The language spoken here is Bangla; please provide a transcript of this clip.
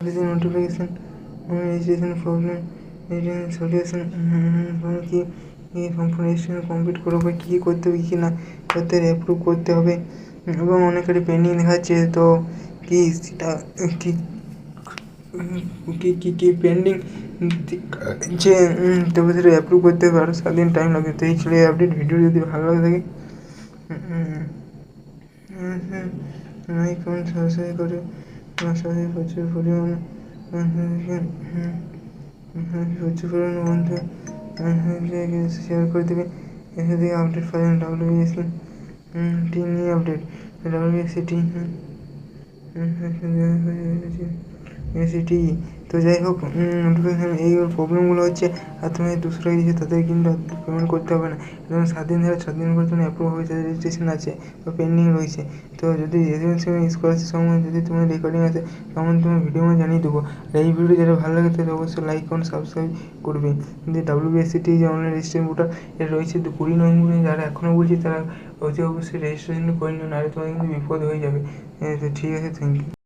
নোটিফিকেশন রেজিস্ট্রেশন প্রবলেম সলিউশন কি সম্পূর্ণ রেজিস্ট্রেশন কমপ্লিট করবে, কী করতে হবে কী না করতে অ্যাপ্রুভ করতে হবে এবং অনেকেরই পেন্ডিং দেখাচ্ছে। তো কি সেটা কি কি কি পেন্ডিং যে তবে সেটা অ্যাপ্রুভ করতে হবে, আরও 7 দিন টাইম লাগবে। তো এই ছিল আপডেট। ভিডিও যদি ভালো লাগে থাকে লাইক কমেন্ট সাবস্ক্রাইব করে সাথে প্রচুর পরিমাণে বন্ধু শেয়ার করে দেবে। এসে থেকে আপডেট পাবেন ডাব্লিউবিএসসি টি নিয়ে আপডেট ডাব্লিউবিএসসি টি এসিটি। তো যাই হোক, নোটিফিকেশান এই প্রবলেমগুলো হচ্ছে। আর তুমি দুশো দিচ্ছে তাদের কিন্তু পেমেন্ট করতে হবে না। যেমন 7 দিন ধরে 7 দিন করে তুমি অ্যাপ্রুভ হবে, তাদের রেজিস্ট্রেশন আছে বা পেন্ডিং রয়েছে। তো যদি রেজিস্ট্রেশন স্কলারশিপ সম্বন্ধে যদি তোমার রেকর্ডিং আছে তখন তুমি ভিডিও জানিয়ে দেবো। আর এই ভিডিও যারা ভালো লাগে তাহলে অবশ্যই লাইক কমেন্ট সাবস্ক্রাইব করবে। যে ডাব্লিউবিএসসিটি যে অনলাইন রেজিস্ট্রেশন পোর্টাল এটা রয়েছে 20 নভেম্বরে, যারা এখনও বলছে তারা অবশ্যই রেজিস্ট্রেশন করে নিন, নাহলে তোমার কিন্তু বিপদ হয়ে যাবে। তো ঠিক আছে, থ্যাংক ইউ।